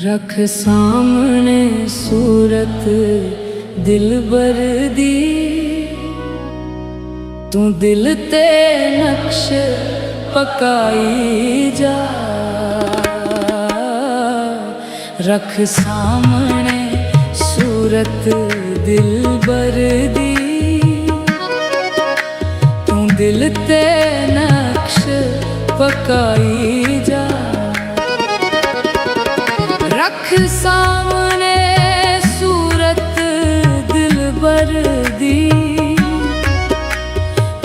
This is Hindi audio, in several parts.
रख सामने सूरत दिलबर दी, तू दिल ते नक्श पकाई जा। रख सामने सूरत दिलबर दी, तू दिल ते नक्श पकाई जा। रख सामने सूरत दिलबर दी,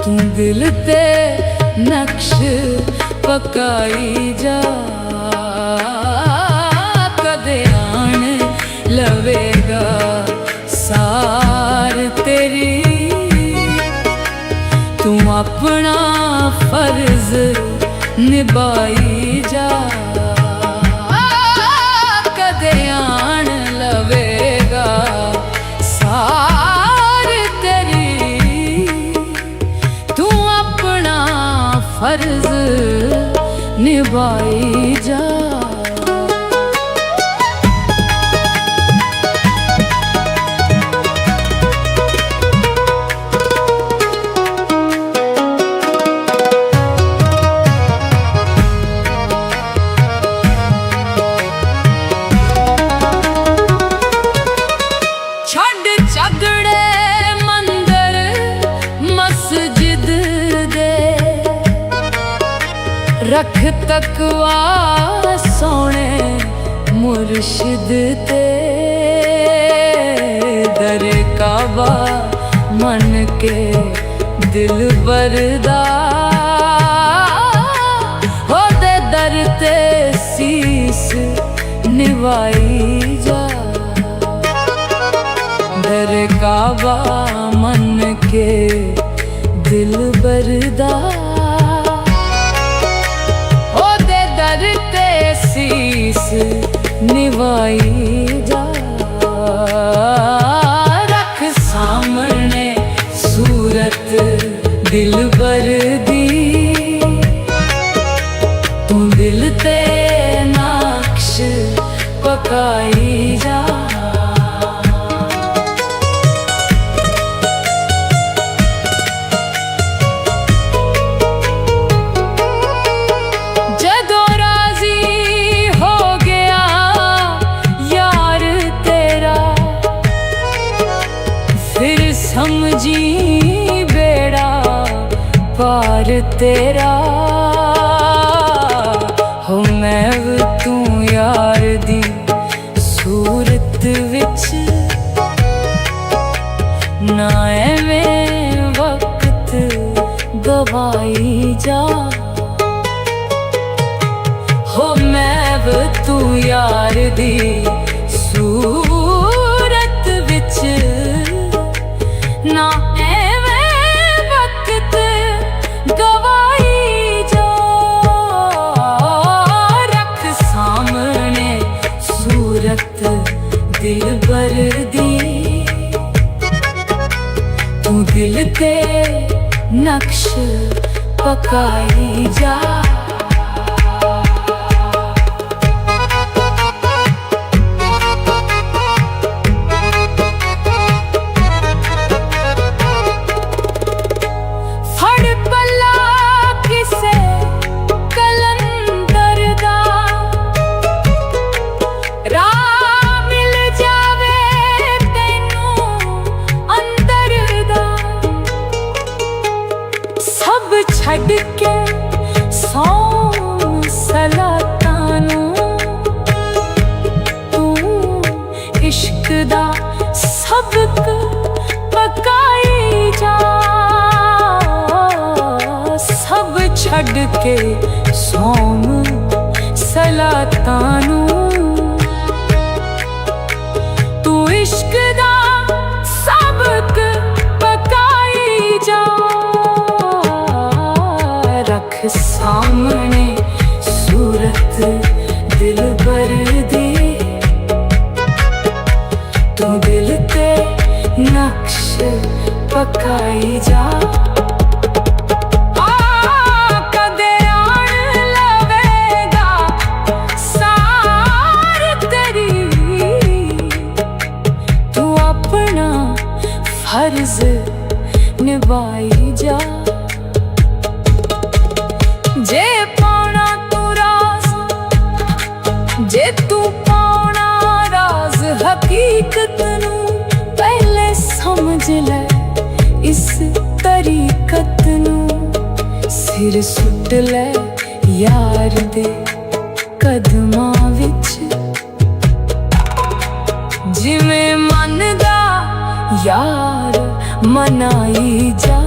तू दिल ते नक्श पकाई जा। कदे आन लवेगा सार तेरी, तू अपना फर्ज निभाई जा। आन लवेगा सार तेरी, तू अपना फर्ज निभाई जा। रख तकवा सोने मुर्शिद ते, दर काबा मन के दिल बरदा। हो दे दर ते सीस निभाई जा। दर काबा मन के दिल बरदा, शीस निभाई जा। रख सामने सूरत दिलबर दी, तू दिल ते नक्श पकाई जा। समझी बेड़ा पार तेरा, हो मैं तू यार दी सूरत विच, ना एवें वक्त गवाई जा। हो मैं तू यार दी सूरत विच, ना एवें वक्त गवाई जा। रख सामने सूरत दिलबर दी, तू दिल ते नक्श पकाई जा। छड़ के सौं सलातानू, तू इश्क दा सबक पकाई जा। सब छड़ के सौं सलातानू, तू इश्क दा सबक पकाई ਪਕਾਈ ਜਾ। ਕਦੇ ਆਣ ਲਵੇਗਾ ਸਾਰ ਤੇਰੀ, ਤੂੰ ਆਪਣਾ ਫਰਜ਼ ਨਿਭਾਈ ਜਾ। ਜੇ ਪਾਉਣਾ ਤੂੰ ਰਾਜ਼, ਜੇ ਤੂੰ ਪਾਉਣਾ ਰਾਜ਼ ਹਕੀਕਤ ਨੂੰ ਪਹਿਲੇ ਸਮਝ ਲੈ ਇਸ ਤਰੀਕਤ ਨੂੰ। ਸਿਰ ਸੁੱਟ ਲੈ ਯਾਰ ਦੇ ਕਦਮਾਂ ਵਿੱਚ, ਜਿਵੇਂ ਮੰਨਦਾ ਯਾਰ ਮਨਾਈ ਜਾ।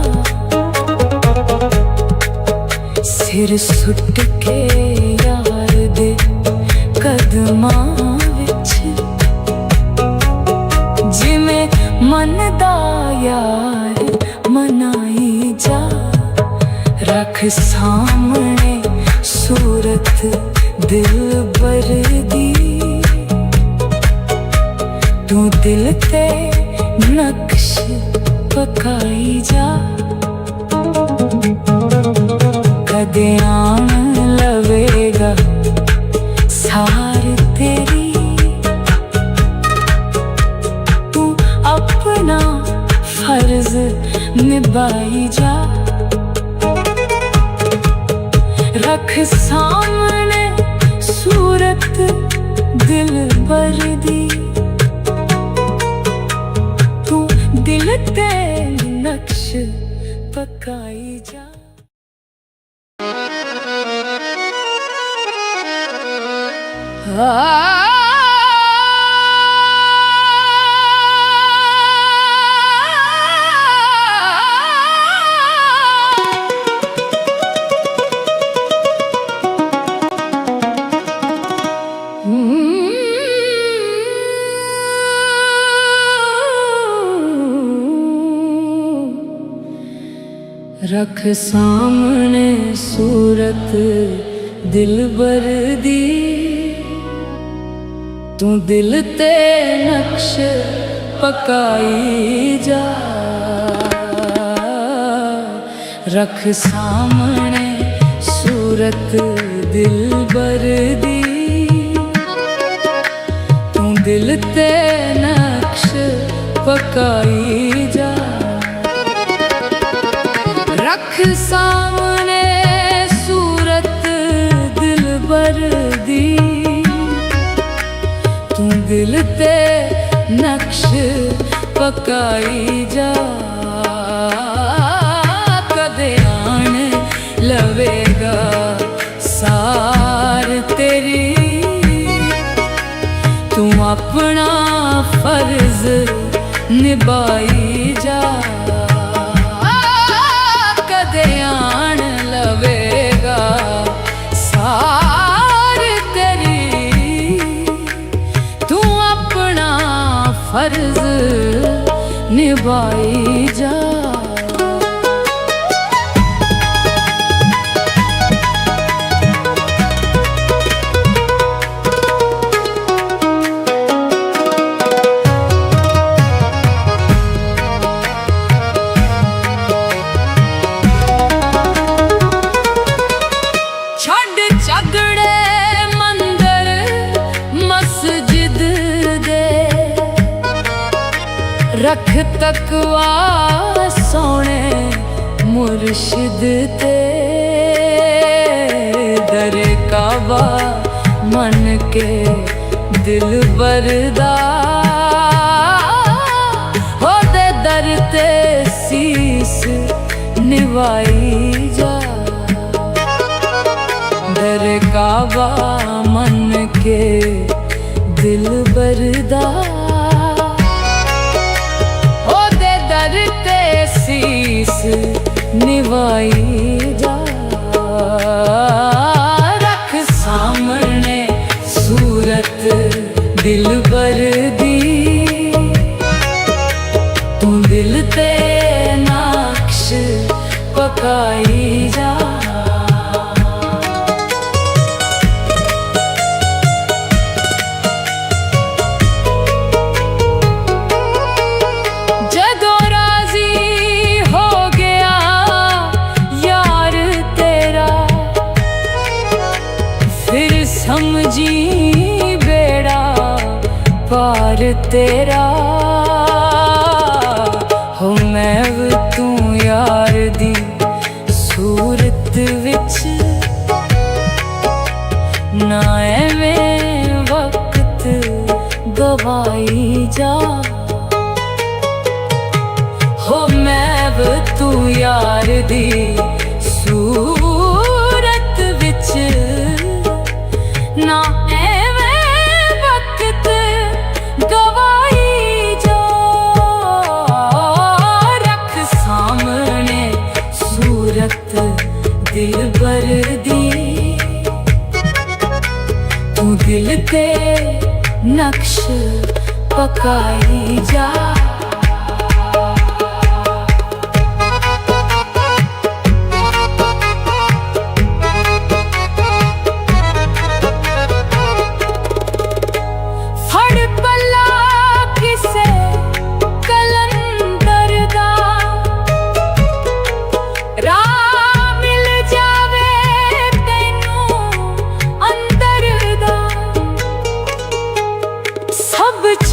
ਸਿਰ ਸੁੱਟ ਕੇ ਯਾਰ ਦੇ ਕਦਮਾਂ ਵਿੱਚ, ਜਿਵੇਂ ਮੰਨਦਾ ਯਾਰ ਮਨਾਈ ਜਾ। ਰੱਖ ਸਾਹਮਣੇ ਸੂਰਤ ਦਿਲਬਰ ਦੀ, ਤੂੰ ਦਿਲ ਤੇ ਨਕਸ਼ ਪਕਾਈ ਜਾ। ਕਦੇ ਆਣ ਲਵੇਗਾ ਸਾਰ ਤੇਰੀ, ਤੂੰ ਆਪਣਾ ਫਰਜ਼ ਨਿਭਾਈ ਜਾ। ਰੱਖ ਸਾਹਮਣੇ ਸੂਰਤ ਦਿਲਬਰ ਦੀ, ਤੂੰ ਦਿਲ ਤੇ ਨਕਸ਼ ਪਕਾਈ ਜਾ। ਰੱਖ ਸਾਹਮਣੇ ਸੂਰਤ ਦਿਲਬਰ ਦੀ, ਤੂੰ ਦਿਲ ਤੇ ਨਕਸ਼ ਪਕਾਈ ਜਾ। ਰੱਖ ਸਾਹਮਣੇ ਸੂਰਤ ਦਿਲਬਰ ਦੀ, ਤੂੰ ਦਿਲ ਤੇ ਨਕਸ਼ ਪਕਾਈ ਜਾ। ਰੱਖ ਸਾਹਮਣੇ ਸੂਰਤ ਦਿਲਬਰ ਦੀ, ਤੂੰ ਦਿਲ ਤੇ ਨਕਸ਼ ਪਕਾਈ ਜਾ। ਕਦੇ ਆਣ ਲਵੇਗਾ ਸਾਰ ਤੇਰੀ, ਤੂੰ ਆਪਣਾ ਫਰਜ਼ ਨਿਭਾਈ ਜਾ। ਕਦੇ ਆਣ ਲਵੇਗਾ ਸਾਰ ਤੇਰੀ, ਤੂੰ ਆਪਣਾ ਫਰਜ਼ ਨਿਭਾਈ ਜਾ। ਰੱਖ ਤਕਵਾ ਸੋਹਣੇ ਮੁਰਸ਼ਿਦ ਤੇ, ਦਰ ਕਾਬਾ ਮੰਨ ਕੇ ਦਿਲਬਰ ਦਾ, ਉਹਦੇ ਦਰ ਤੇ ਸੀਸ ਨਿਵਾਈ ਜਾ। ਦਰ ਕਾਬਾ ਮੰਨ ਕੇ ਦਿਲਬਰ ਦਾ, ਸੀਸ ਨਿਵਾਈ ਜਾ। ਰੱਖ ਸਾਹਮਣੇ ਸੂਰਤ ਦਿਲਬਰ ਦੀ, ਤੂੰ ਦਿਲ ਤੇ ਨਕਸ਼ ਪਕਾਈ ਜਾ। ਜਦੋਂ ਰਾਜ਼ੀ यार तेरा हो मैं भी तू यार दी सूरत विच ना एवें वक्त गवाई जा हो मैं भी तू यार दी सूरत विच ना दिल भर दी तू दिल ते नक्श पकाई जा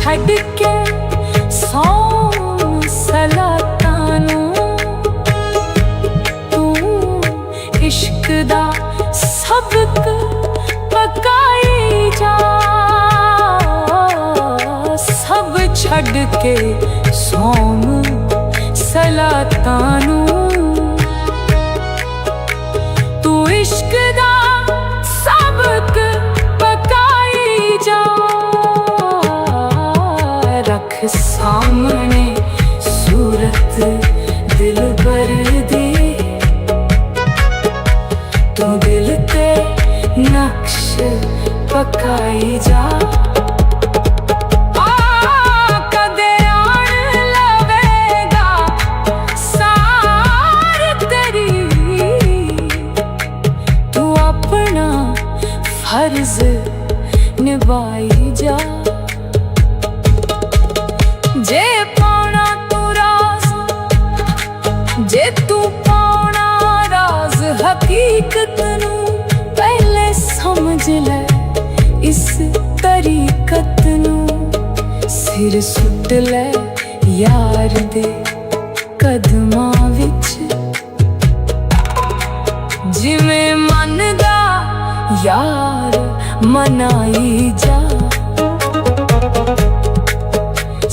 छड़ के सौ सलातानू तू इश्क दा सबक पकाई जा सब छड़ के सौम सलातानू तू इश्क दा सबक पकाई जा सामने सूरत दिल भर दी तू दिल ते नक्श पकाई जा कदे आन लवेगा सार तेरी तू अपना फर्ज निभाई जा जे पाना तू राज जे तू पाना राज हकीकत नू पहले समझ ले इस तरीकत नू सिर सुट ले यार दे कदमां विच जिवें मन दा यार मनाई जा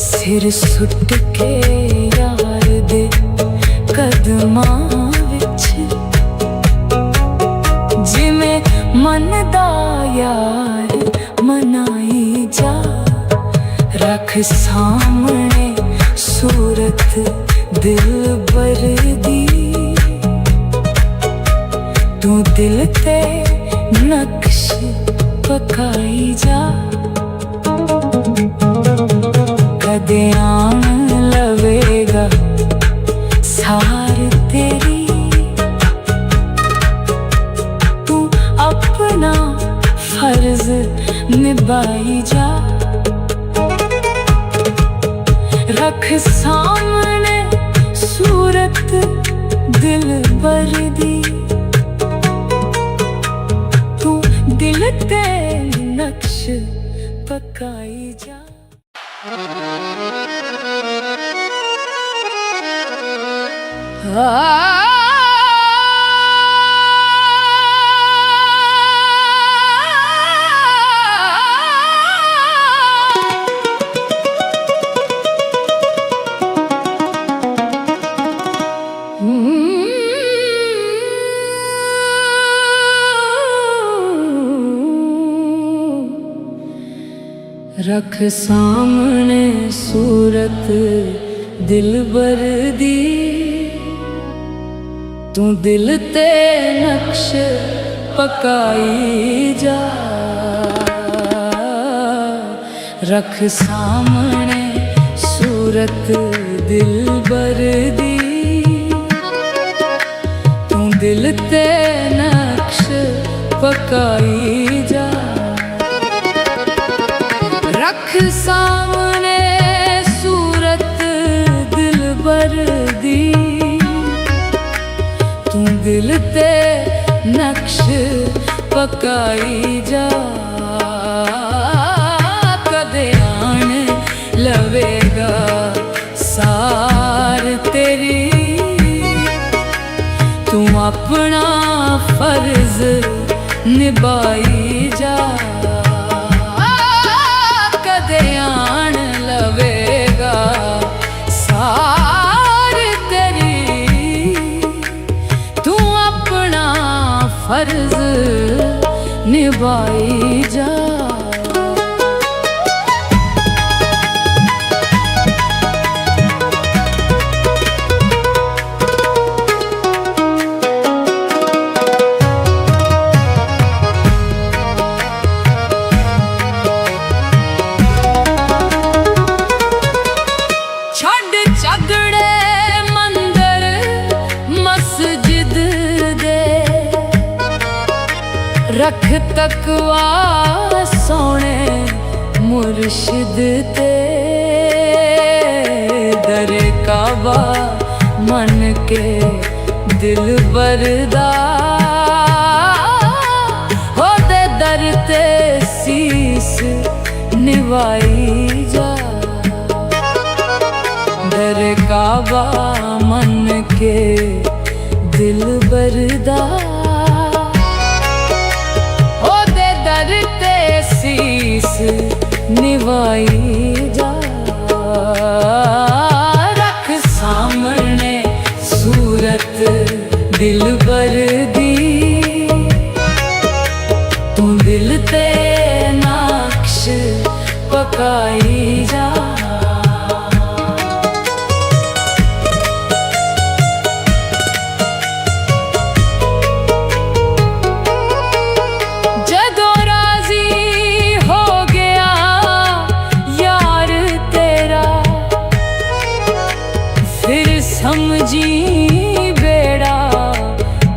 सिर सुट के यार दे कदमां विच जिवें मन दा यार मनाई जा रख सामने सूरत दिल भर दी तू दिल ते नक्श पकाई जा कदे आन लवेगा सार तेरी तू अपना फर्ज निभाई जा रख सामने सूरत दिल भर दी तू दिल ते नक्श पकाई जा रख सामने सूरत दिल भर दी तू दिल ते नक्श पकाई जा रख सामने सूरत दिल भर दी तू दिल ते नक्श पकाई जा रख सामने सूरत दिल भर दी तू दिल ते नक्श पकाई जा कदे आन ਨਿਭਾਈ ਜਾ। ਕਦੇ ਆਣ ਲਵੇਗਾ ਸਾਰ ਤੇਰੀ, ਤੂੰ ਆਪਣਾ ਫਰਜ਼ ਨਿਭਾਈ ਜਾ। रख तकवा सोने मुर्शिद ते, दर काबा मन के दिल बरदा, हो दे दर ते सीस निभाई जा। दर काबा मन के दिल बरदा, शीस निभाई जा। रख सामने सूरत दिल भर दी, तू दिल ते नक्श पकाई जा। समझी बेड़ा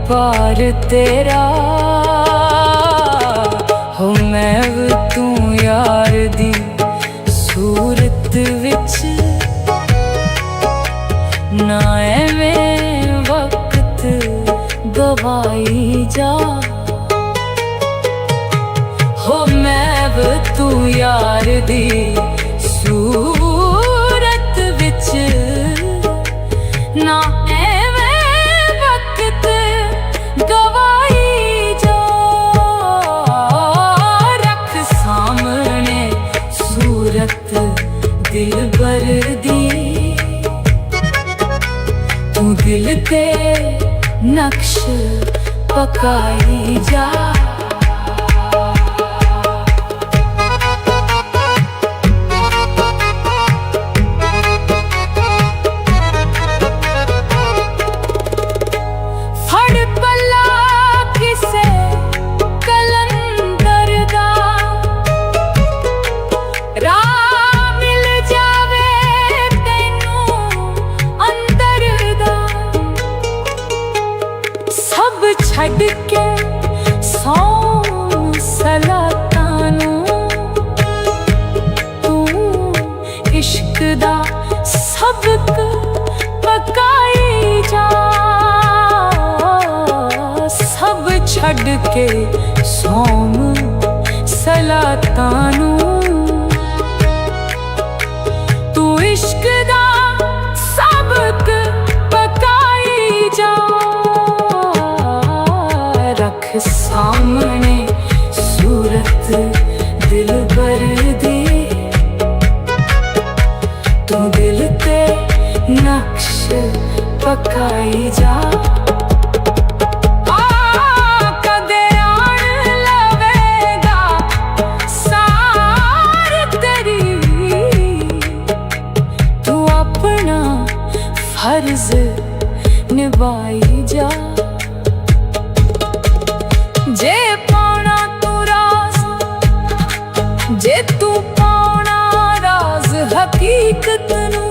पार तेरा, हो मैं तू यार दी सूरत विच, ना एवें वक्त गवाई जा। हो मैं तू यार दी सूरत विच, ना एवें वक्त गवाई जा। रख सामने सूरत दिल भर दी, तू दिल ते नक्श पकाई जा। छड़ के सौं सलातानू, तू इश्क दा सबक पकाई जा। सब छड़ के सौं सलातानू, तू इश्क दा सबक पकाई जा। रख सामने सूरत दिल भर दी, तू दिल ते नक्श पकाई जा। कदे आन लवेगा सार तेरी, तू अपना फर्ज निभाई जा। जे पाना तू राज, जे तू पाना राज हकीकत नू,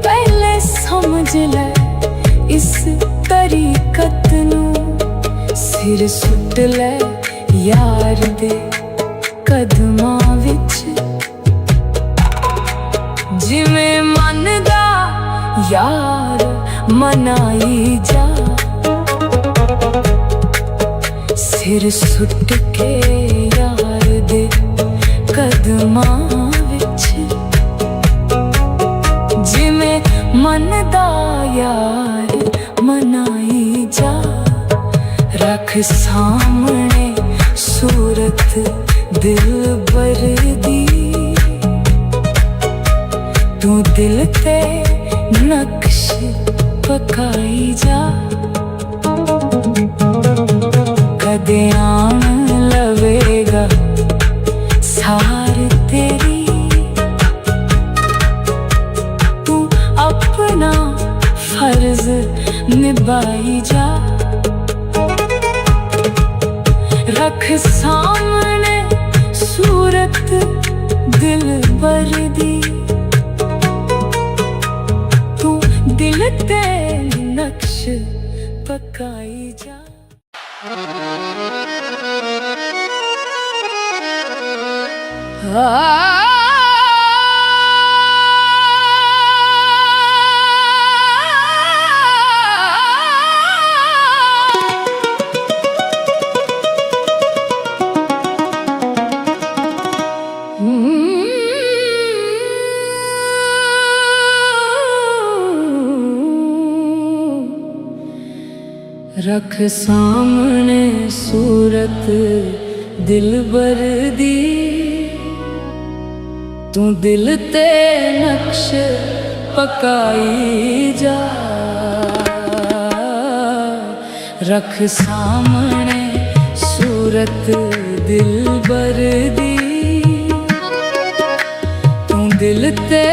पहले समझ ले इस तरीकत नू। सिर सुट ले यार दे कदमां विच, जिवें मन दा यार मनाई जा। सिर सुट के यार दे कदमां विच, जिवें मन दा यार मनाई जा। रख सामने सूरत दिलबर दी, तू दिल ते नक्श पकाई जा। कदे आन लवेगा सार तेरी, तू अपना फर्ज निभाई जा। रख सामने सूरत दिलबर दी, तू दिल ते नक्श पकाई जा। रख सामने सूरत दिलबर दी, तू दिल ते नक्श पकाई जा। रख सामने सूरत दिलबर दी, तू दिल ते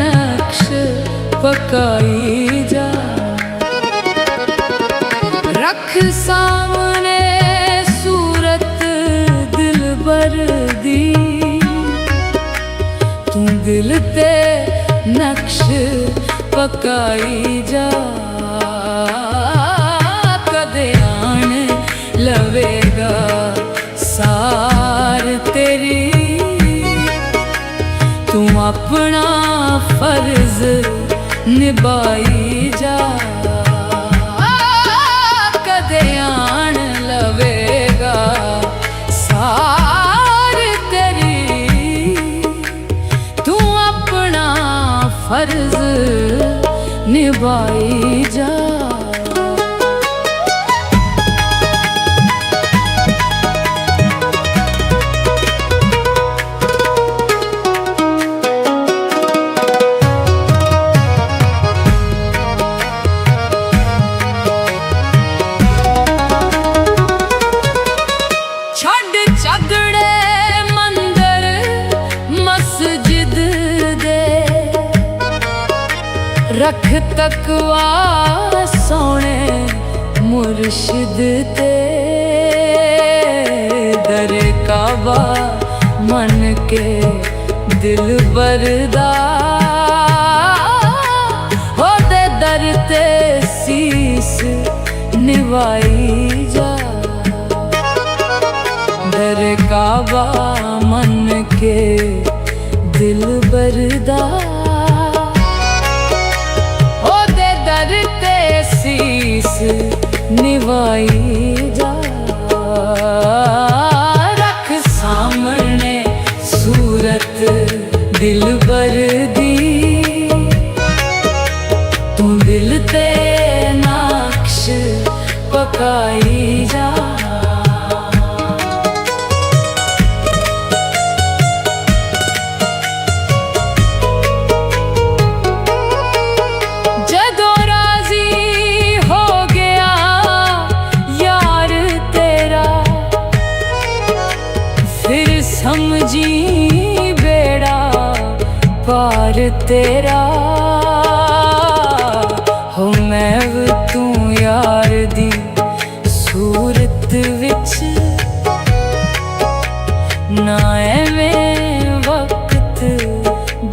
नक्श पकाई जा। रख सामने सूरत दिलबर दी, तू दिल ते नक्श पकाई जा। कदे आन लवेगा सार तेरी, तू अपना फर्ज निभाई जा। आन लवेगा सार तेरी, तू अपना फर्ज निभाई जा। रख तकवा सोने मुर्शिद ते, दर काबा मन के दिल बरदा। हो दे दर ते सीस निभाई जा। दर काबा मन के दिल बरदा, शीस निभाई जा। रख सामने सूरत दिलबर दी, तू दिल ते नक्श पकाई जा। समझी बेड़ा पार तेरा, हो मैं तू यार दी सूरत विच, ना एवें वक्त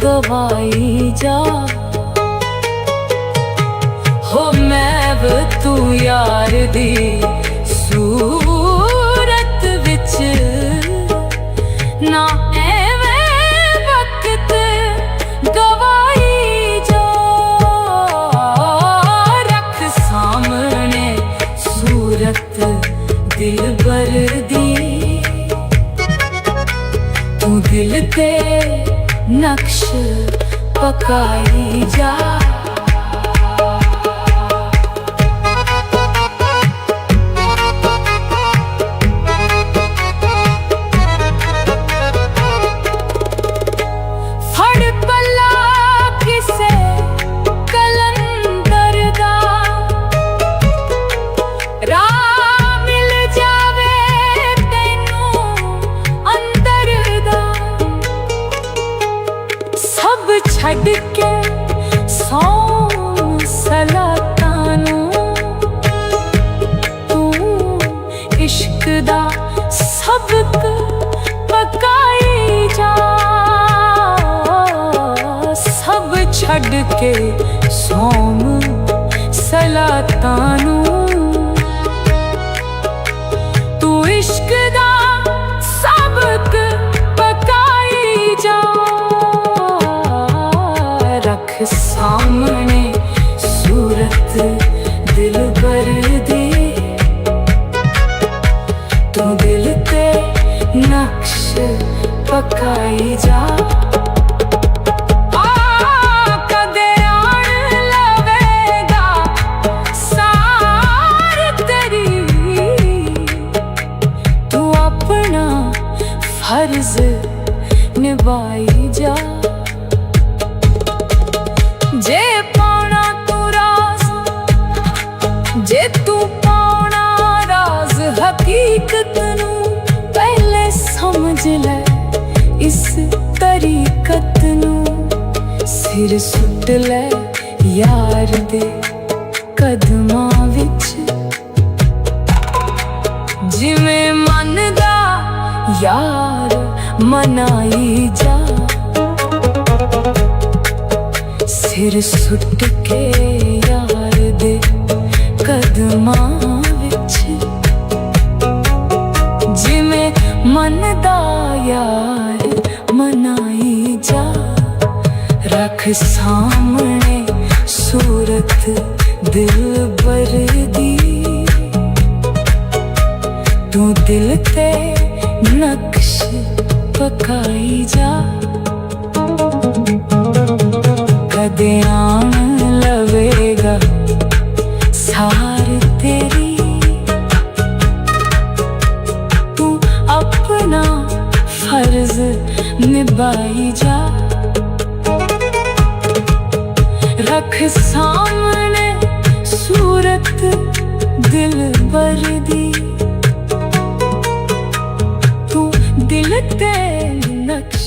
गवाई जा। हो मैं तू यार दी सूरत विच, ना एवें वक्त गवाई जा। रख सामने सूरत दिलबर दी, तू दिल ते नक्श पकाई जा। छड़ के सौं सलातां नूं तू इश्क दा सबक पकाई जा। सब छड़ के सौं सलातां नूं तू इश्क दा सबक पकाई जा। रख सामने सूरत दिलबर दी तू दिल ते नक्श पकाई जा। फर्ज निभाई जा। जे पाना तू राज जे तू पाना राज हकीकत नू पहले समझ ले इस तरीकत नू। सिर सुट ले यार दे कदमां विच जिवें मन दा यार मनाई जा। सिर सुट के यार दे कदमां विच जिवें मन दा यार मनाई जा। रख सामने सूरत दिलबर दी तू दिल ते नक्श पकाई जा। कदे आन लवेगा सार तेरी तू अपना फर्ज निभाई जा। रख सामने सूरत दिलबर दी दिल ते नक्श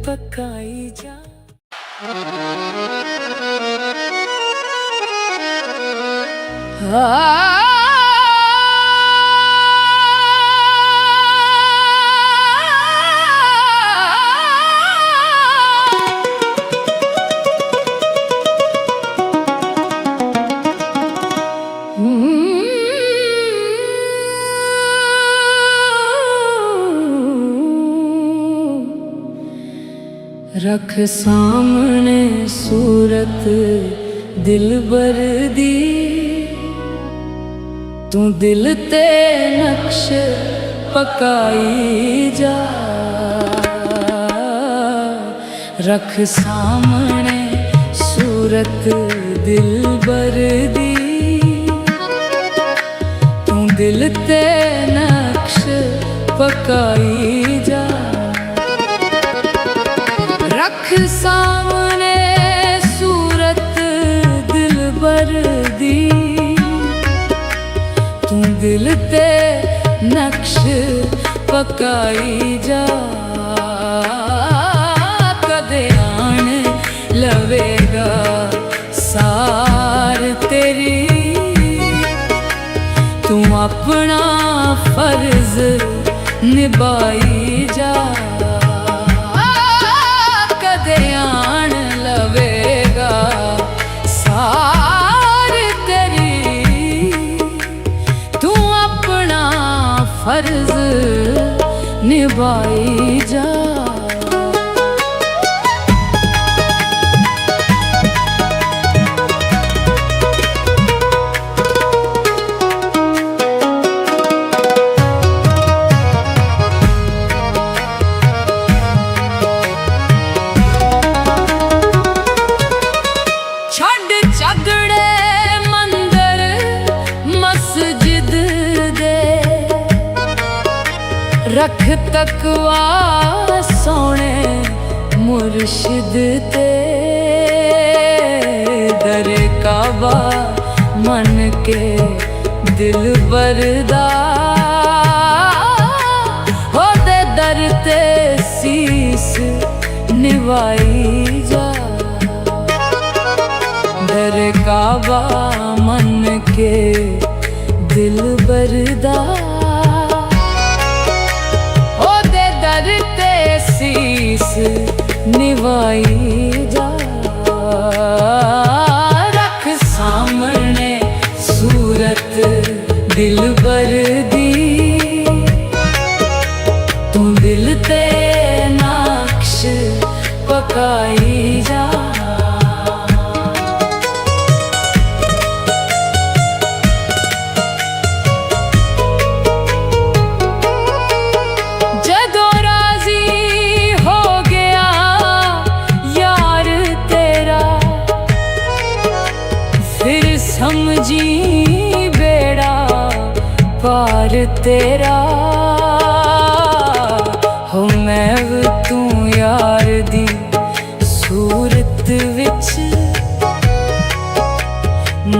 पकाई जा। रख सामने सूरत दिलबर दी तू दिल ते नक्श पकाई जा। रख सामने सूरत दिलबर दी तू दिल ते नक्श पकाई जा। रख सामने सूरत दिलबर दी तू दिल ते नक्श पकाई जा। कदे आन लवेगा सार तेरी तू अपना फर्ज निभाई जा। आन लवेगा सार तेरी तू अपना फर्ज निभाई जा। रख तकवा सोने मुर्शिद ते दर काबा मन के दिल बरदा हो दे दर ते शीस निभाई जा। कर काबा मन के दिल बरदा ओ दे दर ते शीस निवाई जा रख सामने सूरत दिल बर दी तू दिल ते नक्श पकाई जा जदों राजी हो गया यार तेरा फिर समझी बेड़ा पार तेरा हो मैं तू यार दी सूरत विच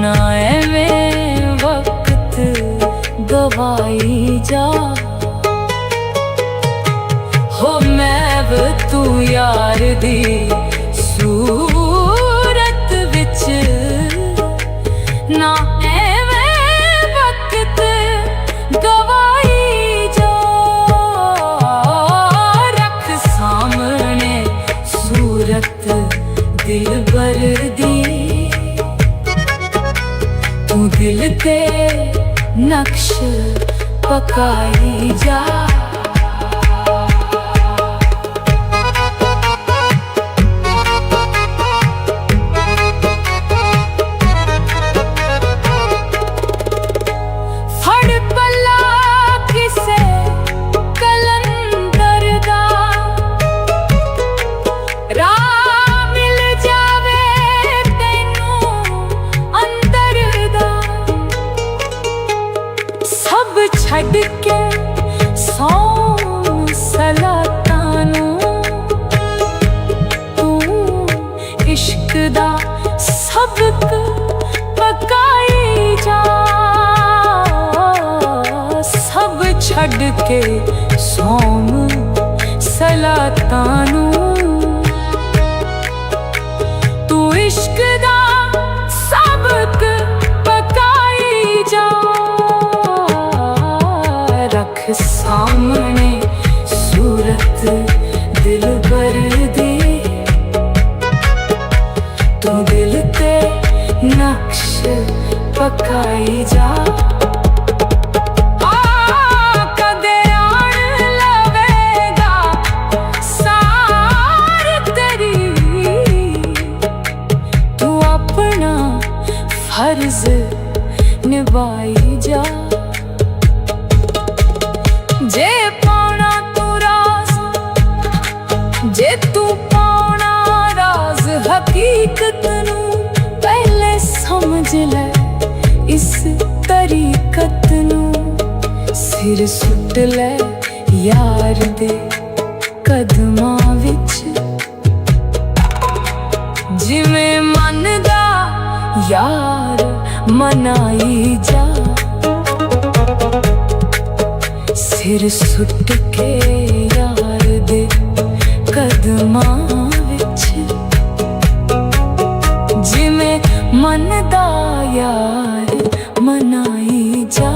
ना एवें वक्त गवाई जा हो मैं तू यार दी सूरत विच ना दिल भर दी तू दिल ते नक्श पकाई जा फड़ पल्ला किसे कलंदर दा छड़ के सौ सलातानू तू इश्क दा सबक पकाई जा सब छड़ के सौम सलातानू तू इश्क दा सबक पकाई जा रख सामने सूरत दिल भर दी तू दिल ते नक्श पकाई जा कदे आन लवेगा सार तेरी तू अपना फर्ज निभाई जा जे पाना तू राज जे तू पाना राज हकीकत नू पहले समझ ले इस तरीकत नू सिर सुट ले यार दे कदमां विच जिवें मन दा यार मनाई जा सिर सुट के यार दे कदमां विच जिवें मन दा यार मनाई जा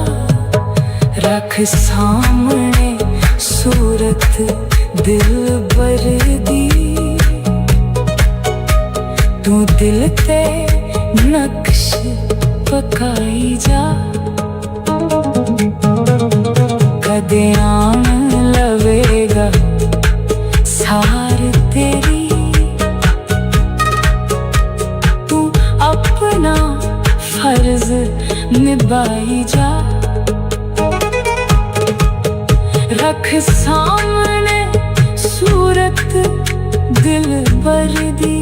रख सामने सूरत दिल भर दी तू दिल ते नक्श पकाई जा कदे आन लवेगा सार तेरी तू अपना फर्ज निभाई जा रख सामने सूरत दिल भर दी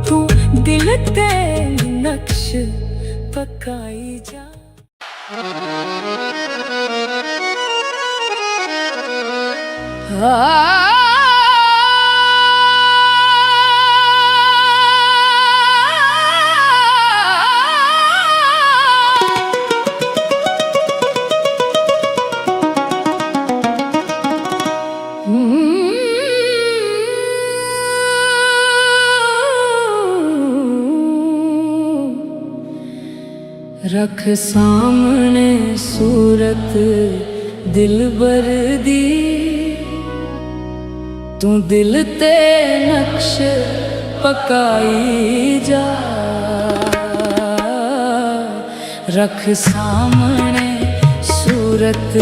तू दिल ते नक्श पकाई जा रख सामने सूरत दिलबर दी, तू दिल ते नक्श पकाई जा। रख सामने सूरत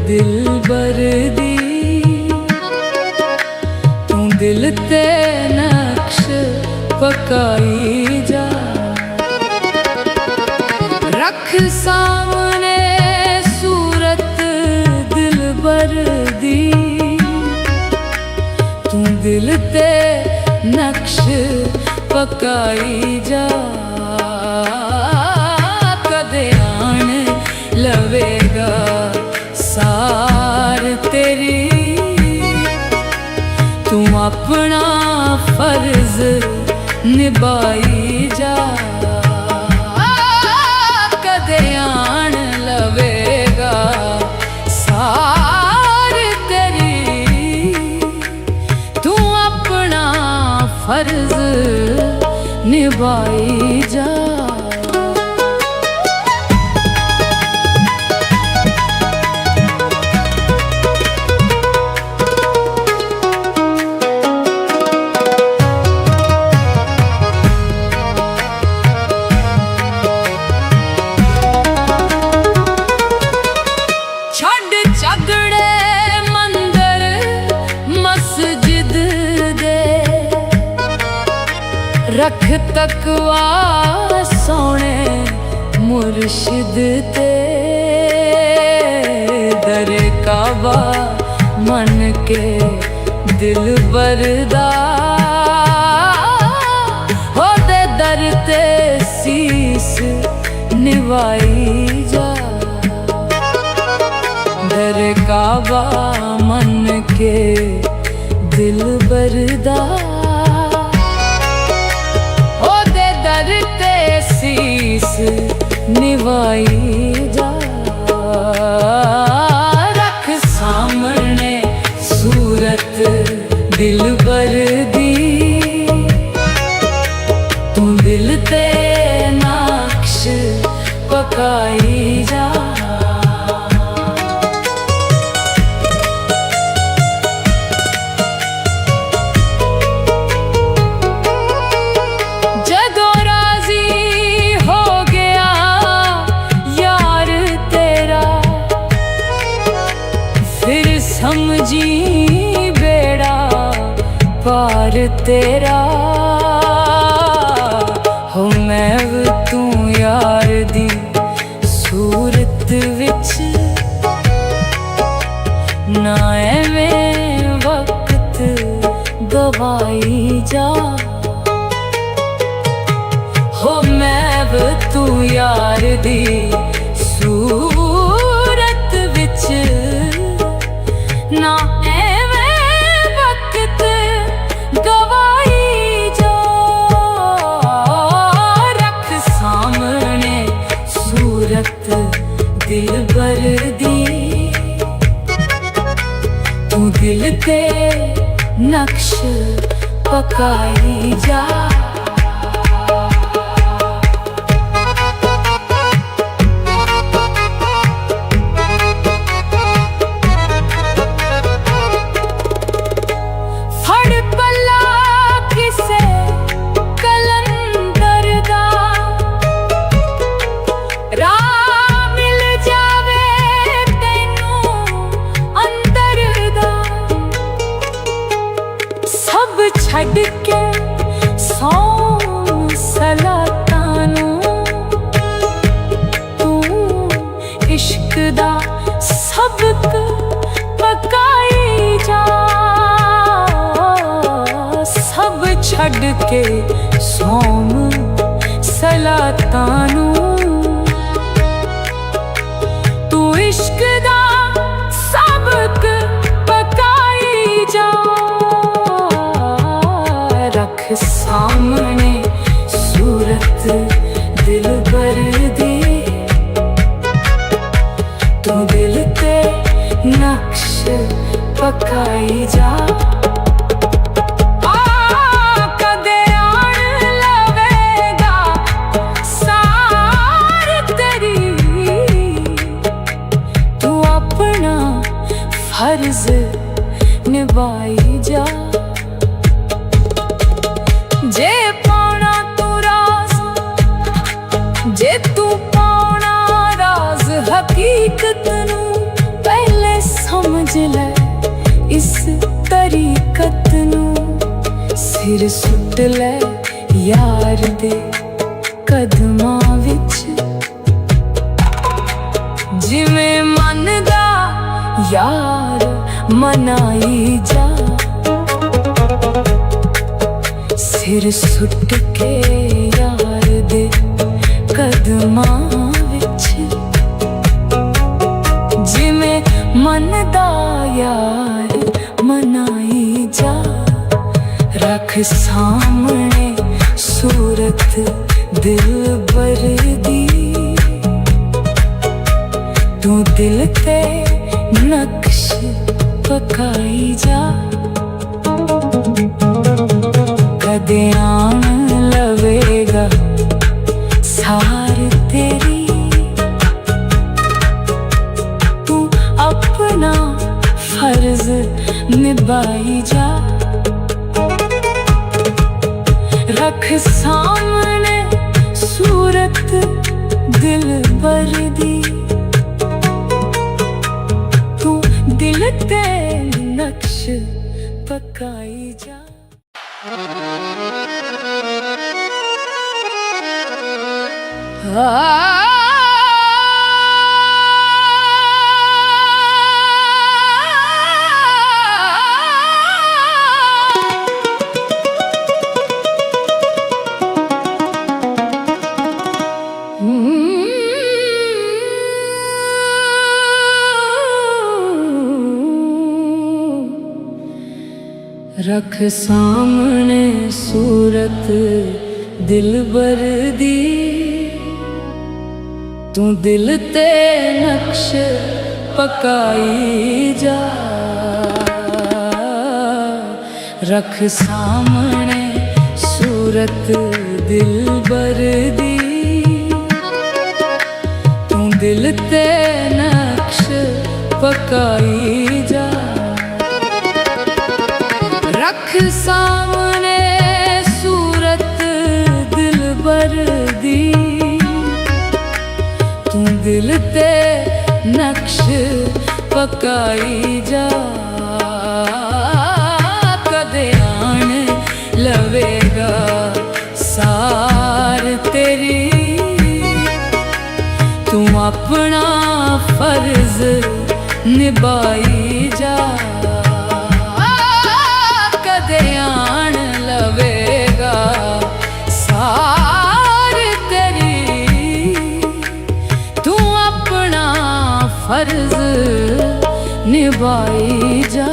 दिलबर दी, तू दिल ते नक्श पकाई जा। रख सामने सूरत दिलबर दी, तू दिल ते नक्श पकाई जा। कदे आन लवेगा सार तेरी, तू अपना फर्ज निभाई जा। कदे आन लवेगा सार तेरी, तू अपना फर्ज निभाई जा। रख तकवा सोने मुर्शिद ते, दर काबा मन के दिल बरदा। हो दे दर ते सीस निभाई जा। दर काबा मन के दिल बरदा, शीस निभाई जा। रख सामने सूरत दिलबर दी, तू दिल ते नक्श पकाई जा। समझी बेड़ा पार तेरा, हो मैं तू यार दी सूरत विच, ना एवें वक्त गवाई जा। हो मैं तू यार दी सूरत विच, ना एवें वक्त गवाई जा। रख सामने सूरत दिलबर दी, तू दिल ते नक्श पकाई जा। छड़ के सौ सलातानू, तू इश्क दा सबक पकाई जा। सब छड़ के सौम सलातानू, तू इश्क दा सबक पकाई जा। रख सामने सूरत दिलबर दी, तू दिल ते नक्श पकाई जा। कदे आन लवेगा सार ਸਿਰ ਸੁੱਟ ਲੈ ਯਾਰ ਦੇ ਕਦਮਾਂ ਵਿੱਚ, ਜਿਵੇਂ ਮੰਨਦਾ ਯਾਰ ਮਨਾਈ ਜਾ। ਸਿਰ ਸੁੱਟ ਕੇ ਯਾਰ ਦੇ ਕਦਮਾਂ ਵਿੱਚ, ਜਿਵੇਂ ਮੰਨਦਾ ਯਾਰ ਮਨਾਈ ਜਾ। ਰੱਖ ਸਾਹਮਣੇ ਸੂਰਤ ਦਿਲਬਰ ਦੀ, ਤੂੰ ਦਿਲ ਤੇ ਨਕਸ਼ ਪਕਾਈ ਜਾ। ਕਦੇ ਆਣ ਲਵੇਗਾ ਸਾਰ ਤੇਰੀ, ਤੂੰ ਆਪਣਾ ਫਰਜ਼ ਨਿਭਾਈ ਜਾ। ਰੱਖ ਸਾਹਮਣੇ ਸੂਰਤ ਦਿਲਬਰ ਦੀ, ਤੂੰ ਦਿਲ ਤੇ ਨਕਸ਼ ਪਕਾਈ ਜਾ। ਰੱਖ ਸਾਹਮਣੇ ਸੂਰਤ ਦਿਲਬਰ ਦੀ, ਤੂੰ ਦਿਲ ਤੇ ਨਕਸ਼ ਪਕਾਈ ਜਾ। ਰੱਖ ਸਾਹਮਣੇ ਸੂਰਤ ਦਿਲਬਰ ਦੀ, ਤੂੰ ਦਿਲ ਤੇ ਨਕਸ਼ ਪਕਾਈ ਜਾ। ਰੱਖ ਸਾਹਮਣੇ ਸੂਰਤ ਦਿਲਬਰ ਦੀ, ਤੂੰ ਦਿਲ ਤੇ ਨਕਸ਼ ਪਕਾਈ ਜਾ। ਕਦੇ ਆਣ ਲਵੇਗਾ ਸਾਰ ਤੇਰੀ, ਤੂੰ ਆਪਣਾ ਫਰਜ਼ ਨਿਭਾਈ ਜਾ। ਆਣ ਲਵੇਗਾ ਸਾਰ ਤੇਰੀ, ਤੂੰ ਆਪਣਾ ਫਰਜ਼ ਨਿਭਾਈ ਜਾ।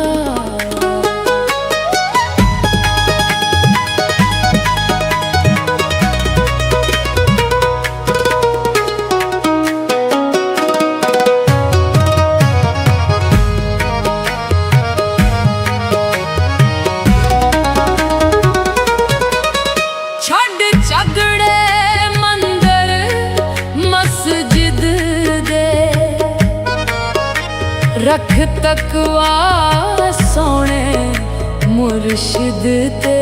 ਰੱਖ ਤਕਵਾ ਸੋਹਣੇ ਮੁਰਸ਼ਿਦ ਤੇ,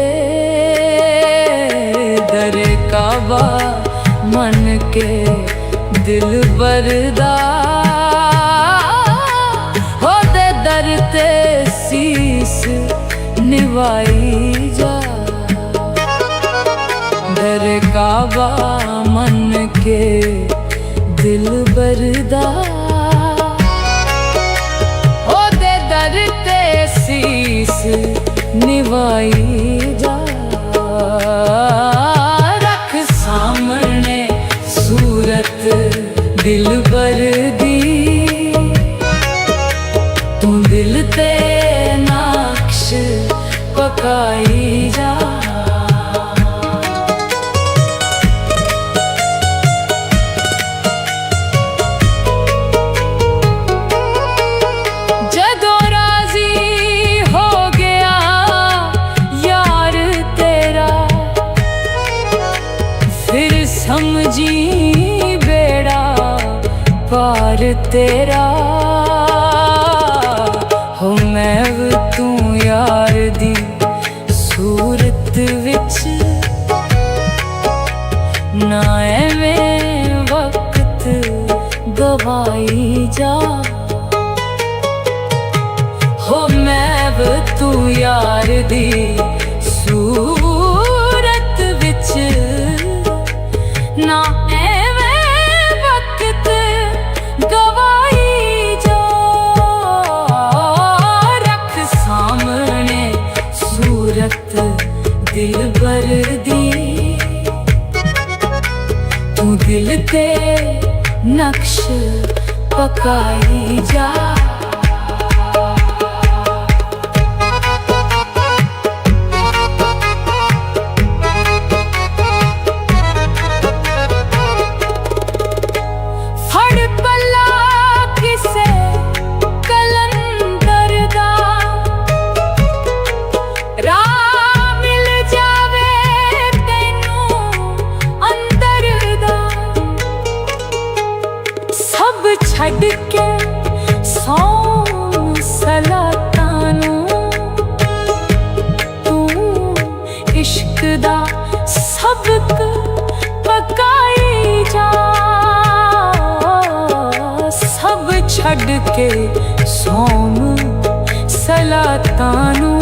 ਦਰ ਕਾਬਾ ਮੰਨ ਕੇ ਦਿਲਬਰ ਦਾ, ਉਹਦੇ ਦਰ ਤੇ ਸੀਸ ਨਿਵਾਈ ਜਾ। ਦਰ ਕਾਬਾ ਮੰਨ ਕੇ ਦਿਲਬਰ ਦਾ, ਦਰ ਤੇ ਸੀਸ ਨਿਵਾਈ ਜਾ। ਰੱਖ ਸਾਹਮਣੇ ਸੂਰਤ ਦਿਲਬਰ ਦੀ, ਤੂੰ ਦਿਲ ਤੇ ਨਕਸ਼ ਪਕਾਈ ਜਾ। ਸਮਝੀ ਬੇੜਾ ਪਾਰ ਤੇਰਾ, ਹੋ ਮੈਂ ਤੂੰ ਯਾਰ ਦੀ ਸੂਰਤ ਵਿੱਚ, ਨਾ ਐਵੇਂ ਵਕਤ ਗਵਾਈ ਜਾ। ਹੋ ਮੈਂ ਤੂੰ ਯਾਰ ਦੀ ਸੂਰਤ सूरत दिल भर दी, तू दिल ते नक्श पकाई जा। छड़ के सौं सलातानू, तू इश्क दा सबक पकाई जा। सब छड़ के सौं सलातानू,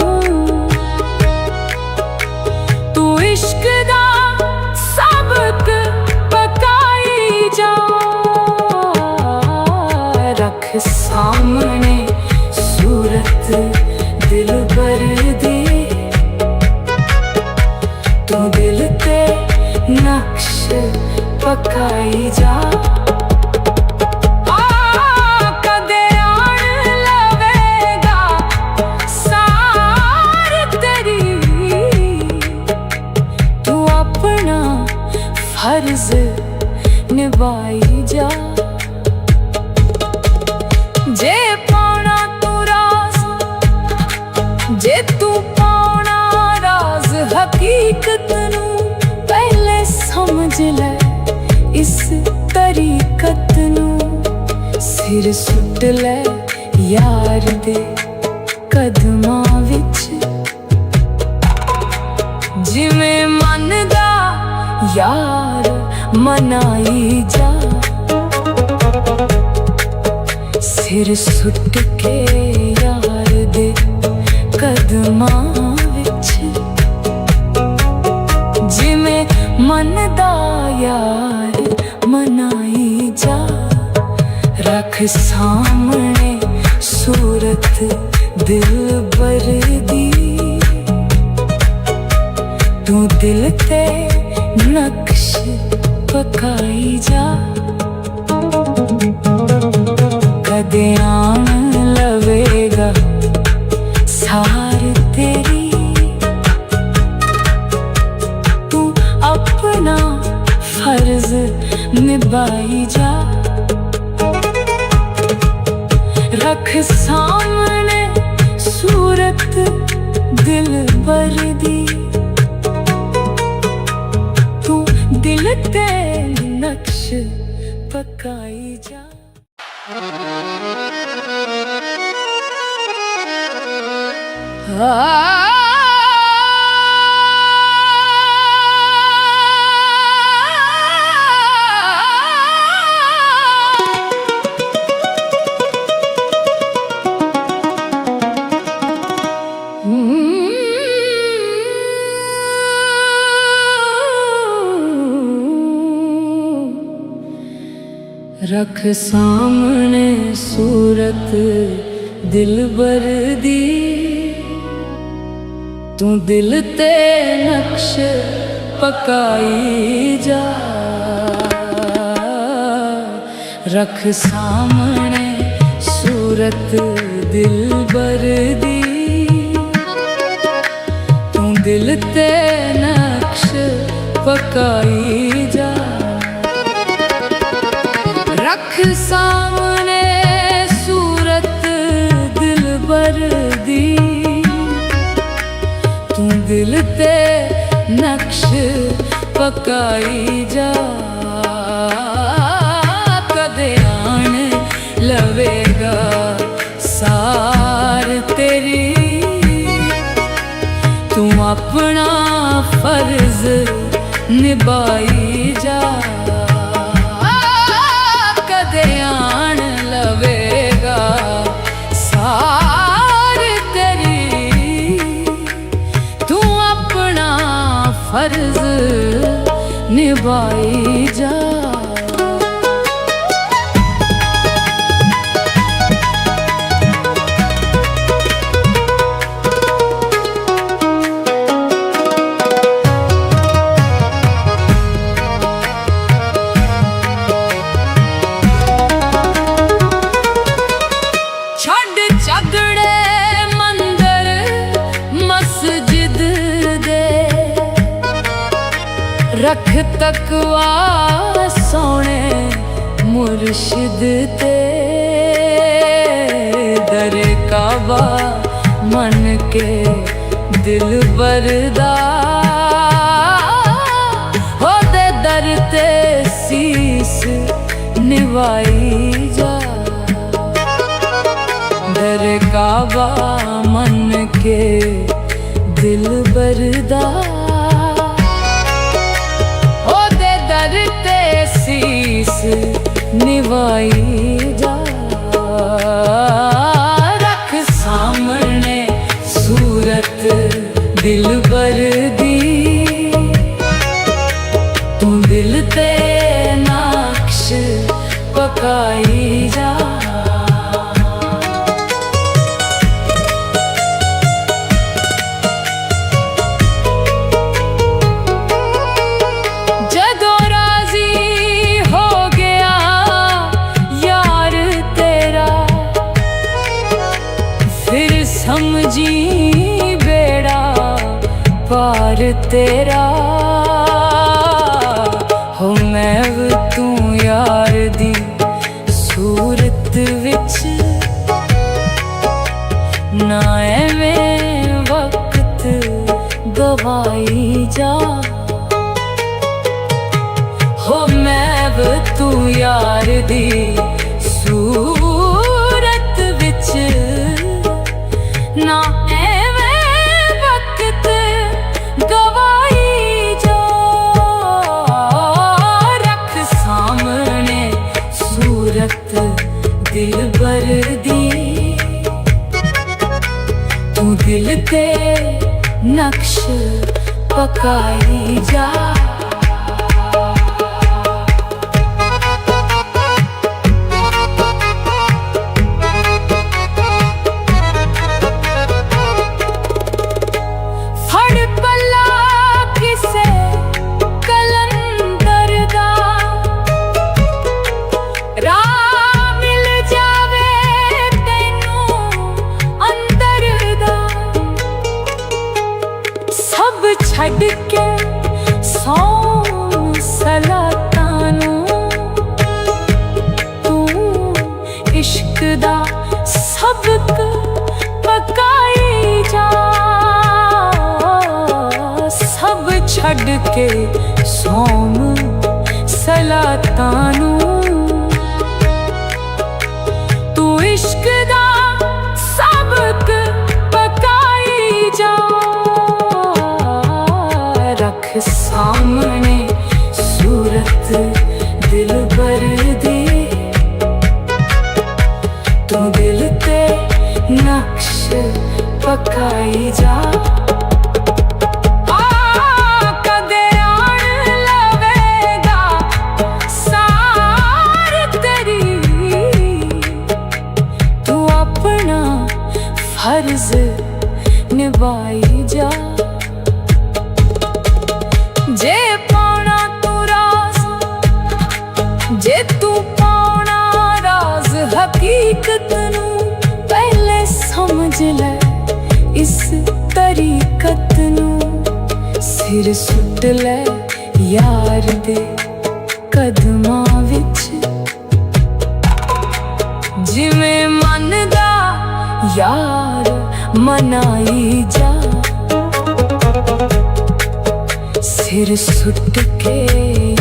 तू इश्क दा सबक पकाई जा। रख सामने सूरत दिल भर दी, तू दिल ते नक्श पकाई जा। कदे आन लवेगा सार तेरी, तू अपना फर्ज निभाई जा। जे पाना तू राज, जे तू पाना राज हकीकत नू पहले समझ ले इस तरीकत नू। सिर सुट ले यार दे कदमां विच, जिवें मन दा यार मनाई जा। सिर सुट के यार दे कदमां विच, जिवें मन दा यार मनाई जा। रख सामने सूरत दिल भर दी, तू दिल ते नक्श पकाई जा। कदे आन लवेगा सार तेरी, तू अपना फर्ज निभाई जा। रख सामने सूरत दिल भर दी, तू दिल ते नक्श पकाई जा। रख सामने सूरत दिल भर दी, तू दिल ते नक्श पकाई जा। रख सामने सूरत दिल भर दी, तू दिल ते नक्श पकाई जा। रख सामने सूरत दिल भर दी, तू दिल ते नक्श पकाई जा। कदे आन लवेगा सार तेरी, तू अपना फर्ज निभाई जा। कदे आन लवेगा सार तेरी, तू अपना फर्ज निभाई जा। रख तकवा सोने मुर्शिद ते दर काबा मन के दिल बरदा हो दे दर ते सीस निभाई जा दर काबा मन के दिल बरदा हो दे दर ते सीस निभाई जा रख सामने सूरत दिल बर दी तू दिल ते नक्श पकाई जा जदों राजी हो गया यार तेरा फिर समझी बेड़ा पार तेरा हो मैं तू यार दी सूरत विच ना एवें वक्त गवाई जा हो मैं तू यार दी सूरत विच ना गवाई जा रख सामने सूरत दिल बर दी तू दिल ते नक्श पकाई जा छड़ के सौ सलातां नूं तू इश्क दा सबक पकाई जा सब छड़ के सौ सलातां नूं तू इश्क दा सबक पकाई जा रख सामने सूरत दिल बर दी तू दिल ते नक्श पकाई जा कदे आन लवेगा सार तेरी तू अपना फर्ज निभाई जा जे पाना तू राज जे तू पाना राज हकीकत नू पहले समझ ले इस तरीकत नू सिर सुट ले यार दे कदमां विच जिवें मन दा यार मनाई जा सिर सुट के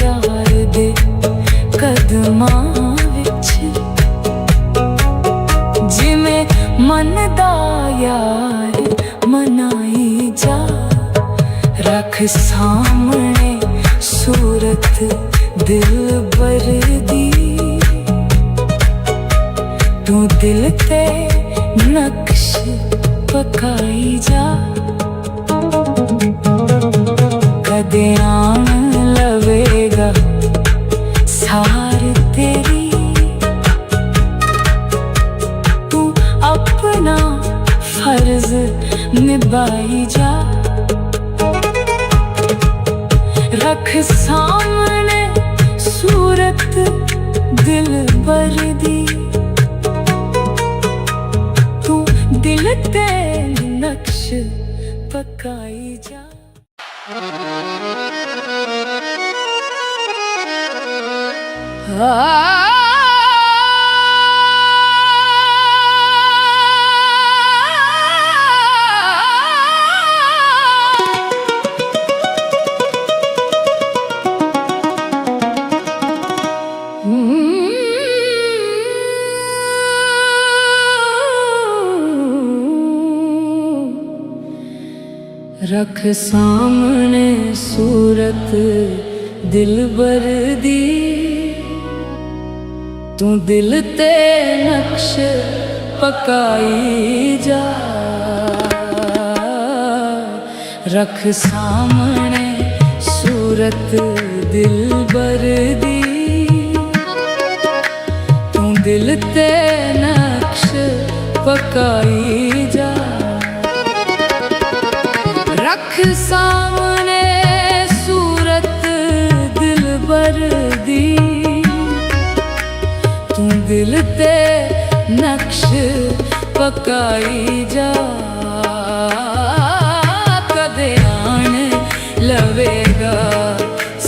यार दे कदमां विच जिवें मन दा यार मनाई जा रख सामने सूरत दिल बर दी तू दिल ते नक्श पकाई जा कदे आन लवेगा सार तेरी तू अपना फर्ज निभाई जा रख सामने सूरत दिल बर दी तू दिल ते नक्श पकाई जा रख सामने सूरत दिलबर दी, तू दिल ते नक्श पकाई जा। रख सामने सूरत दिलबर दी, तू दिल ते नक्श पकाई जा। रख सामने सूरत दिलबर दी, तू दिल ते नक्श पकाई जा। कदे आन लवेगा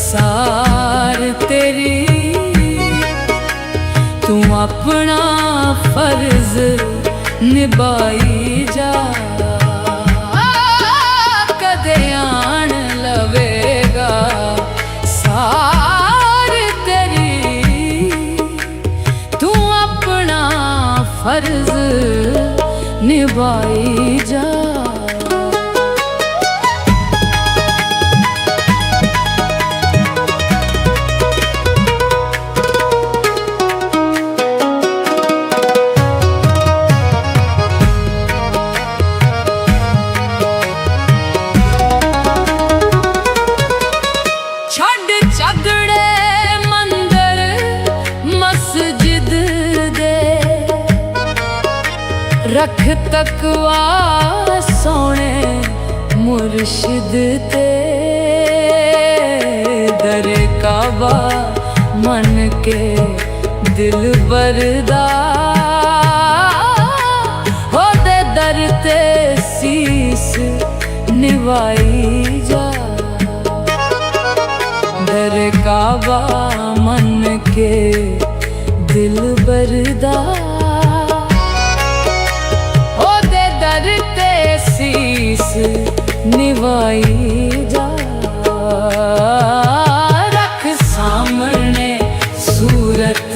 सार तेरी, तू अपना फर्ज निभाई जा। आन लवेगा सार तेरी, तू अपना फर्ज निभाई जा। रख तकवा सोने मुर्शिद ते, दर काबा मन के दिल बरदा। हो दे दर ते सीस निभाई जा। दर काबा मन के दिल बरदा, शीस निभाई जा। रख सामने सूरत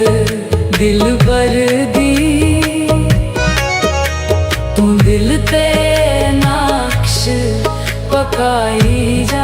दिलबर दी, तू दिल ते नक्श पकाई जा।